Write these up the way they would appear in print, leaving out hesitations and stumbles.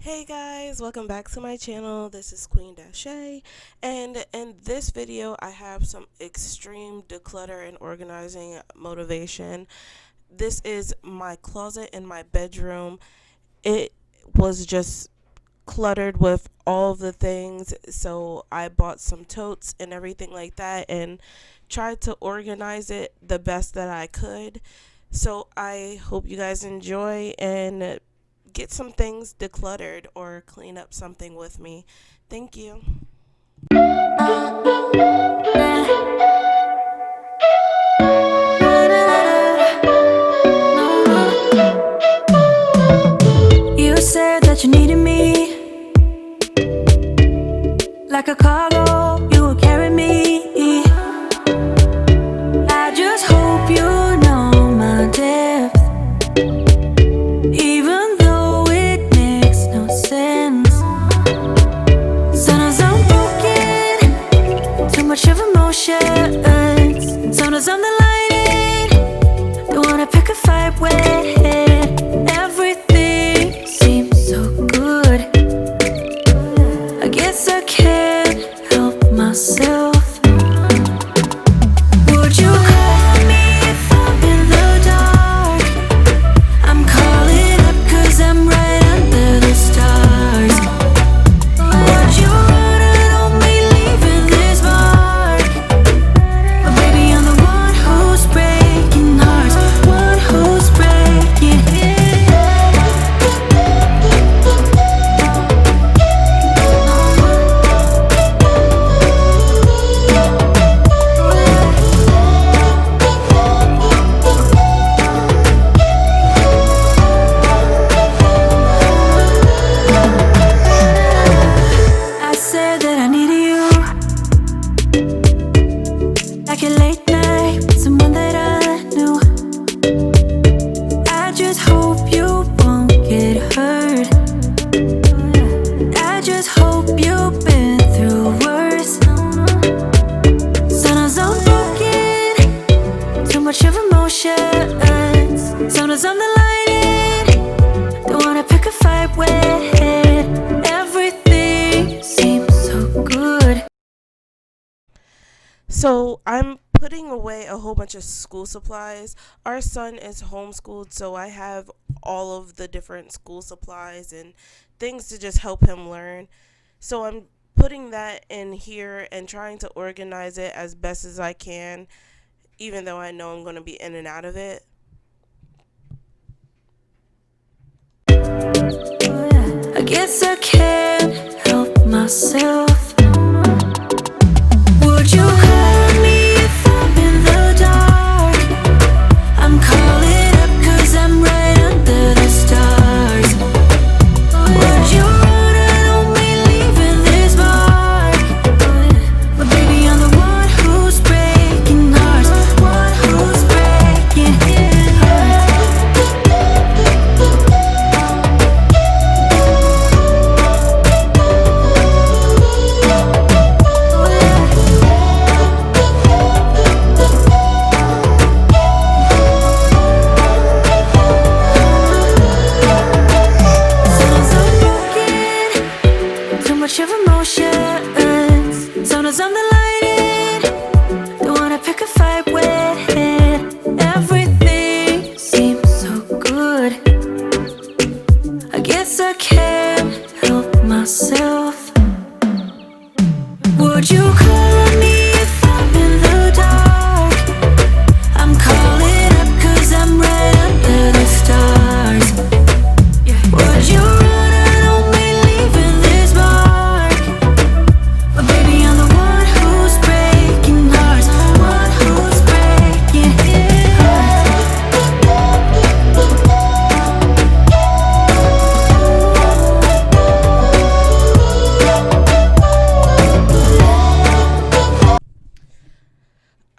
Hey guys, welcome back to my channel. This is Queen Dashay, and in this video I have some extreme declutter and organizing motivation. This is my closet in my bedroom. It was just cluttered with all of the things, so I bought some totes and everything like that and tried to organize it the best that I could. So I hope you guys enjoy and get some things decluttered or clean up something with me. Thank you. You said that you needed me like a cargo, you will carry me. I just hope you know my depth, even though it makes no sense. Sometimes I'm broken, too much of emotions. Sometimes I'm the lightning, don't wanna pick a fight with. Everything seems so good, I guess I can't help myself. Would you call me if I'm in the dark? I'm calling up 'cause I'm right under the stars. Would you run on me leaving this mark? But baby, I'm the one who's breaking hearts, one who's breaking. I said that I needed you, like a late night with someone that I knew. I just hope you won't get hurt. I just hope you've been through worse. Sometimes I'm broken, too much of emotions. Sometimes I'm the lightning, don't wanna pick a fight with. Everything seems so good. So I'm putting away a whole bunch of school supplies. Our son is homeschooled, so I have all of the different school supplies and things to just help him learn. So I'm putting that in here and trying to organize it as best as I can, even though I know I'm going to be in and out of it. I guess I can't help myself. Would you call me if I'm in the dark? I'm calling up 'cause I'm right under the stars. Would you run on me leaving this mark? But baby, I'm the one who's breaking hearts, one who's breaking hearts. Sometimes I'm broken, too much of emotions. Sometimes I'm the lightning, don't wanna pick a fight with. Everything seems so good, I guess I can't help myself. Would you call me if I'm in the dark? I'm calling up 'cause I'm right under the stars. Would you run on me leaving this mark? But baby, I'm the one who's breaking hearts, one who's breaking hearts.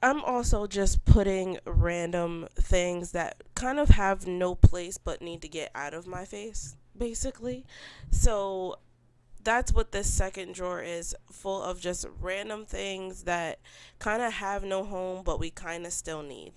I'm also just putting random things that kind of have no place but need to get out of my face, basically. So that's what this second drawer is, full of just random things that kind of have no home but we kind of still need.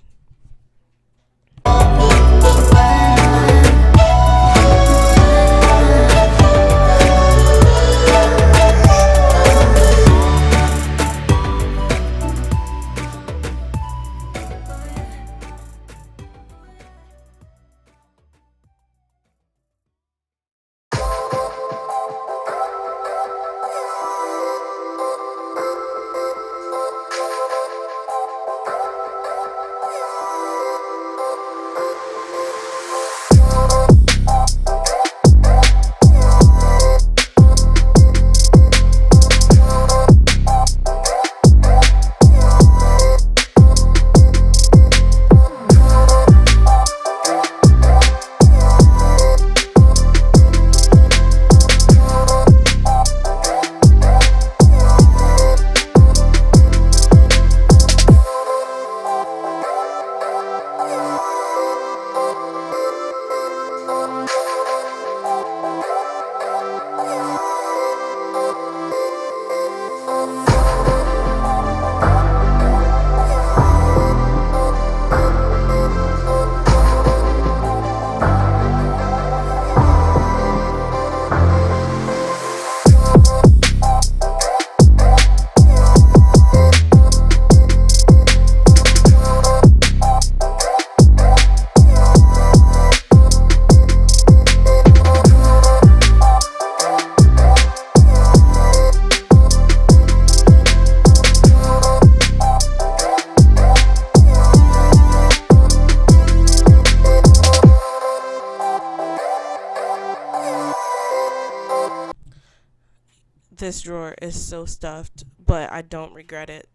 this drawer is so stuffed, but I don't regret it.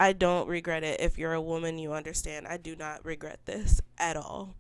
I don't regret it. If you're a woman, you understand. I do not regret this at all.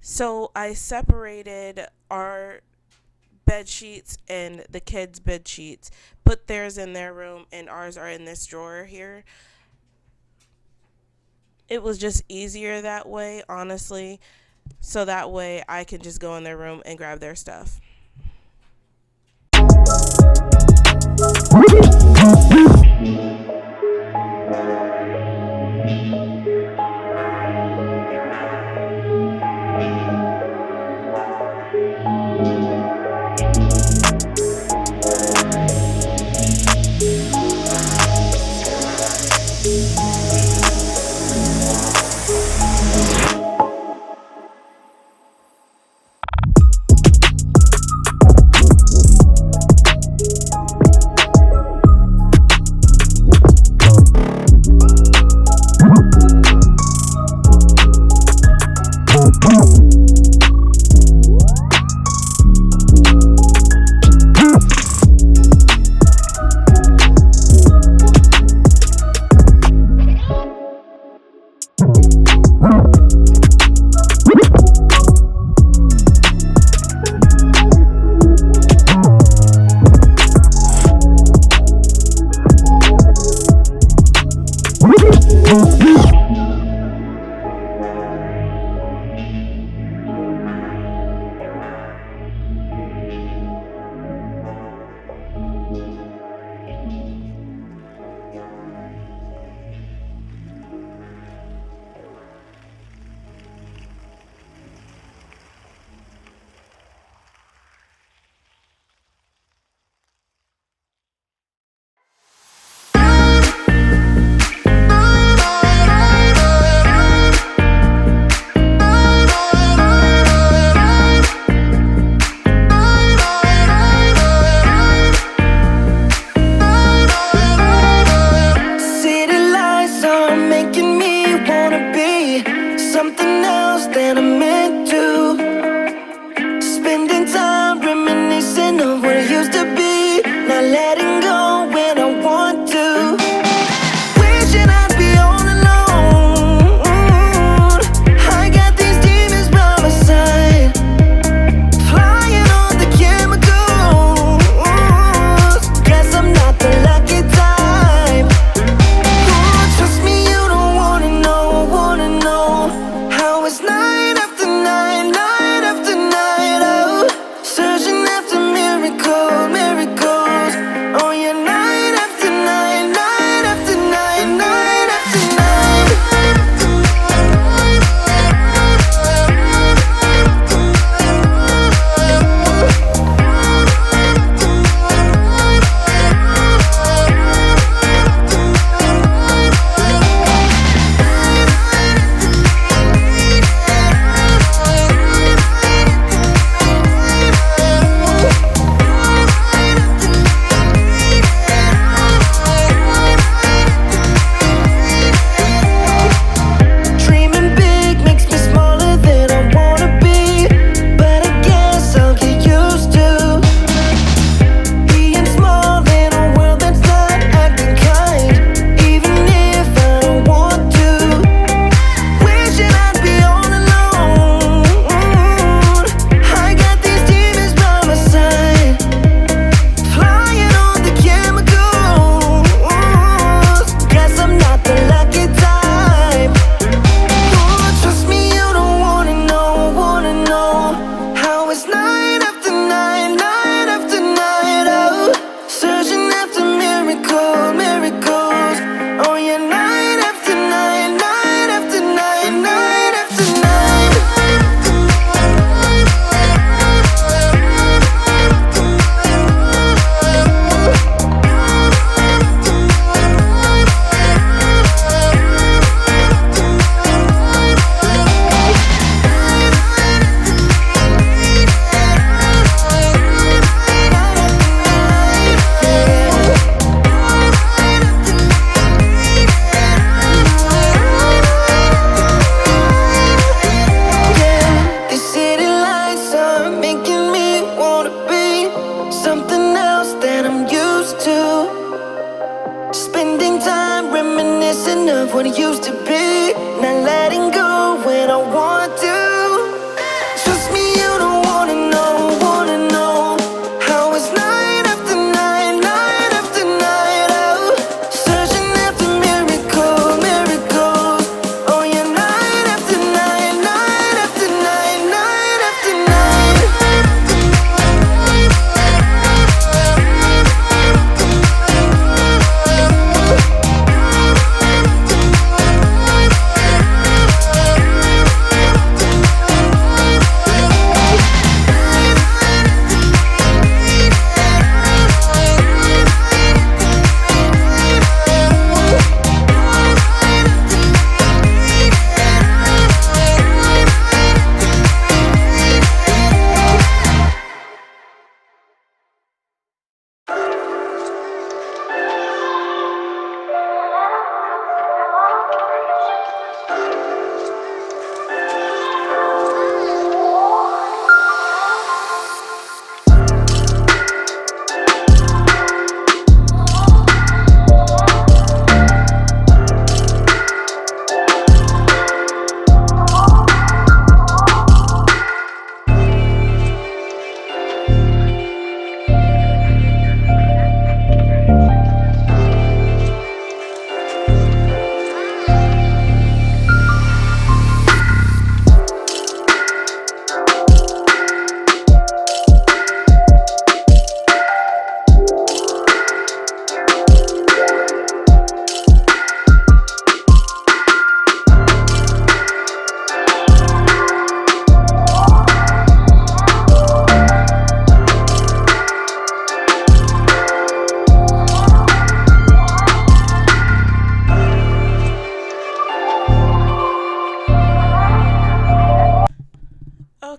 So I separated our bed sheets and the kids' bed sheets, put theirs in their room, and ours are in this drawer here. It was just easier that way, honestly. So that way I can just go in their room and grab their stuff. Night after night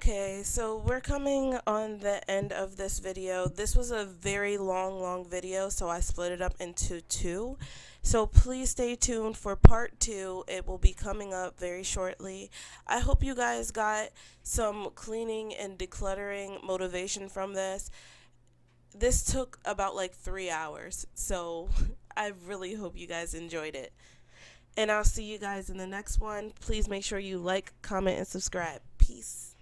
Okay, so we're coming on the end of this video. This was a very long video, so I split it up into two. So please stay tuned for part two. It will be coming up very shortly. I hope you guys got some cleaning and decluttering motivation from this. This took about like 3 hours, so I really hope you guys enjoyed it. And I'll see you guys in the next one. Please make sure you like, comment, and subscribe. Peace.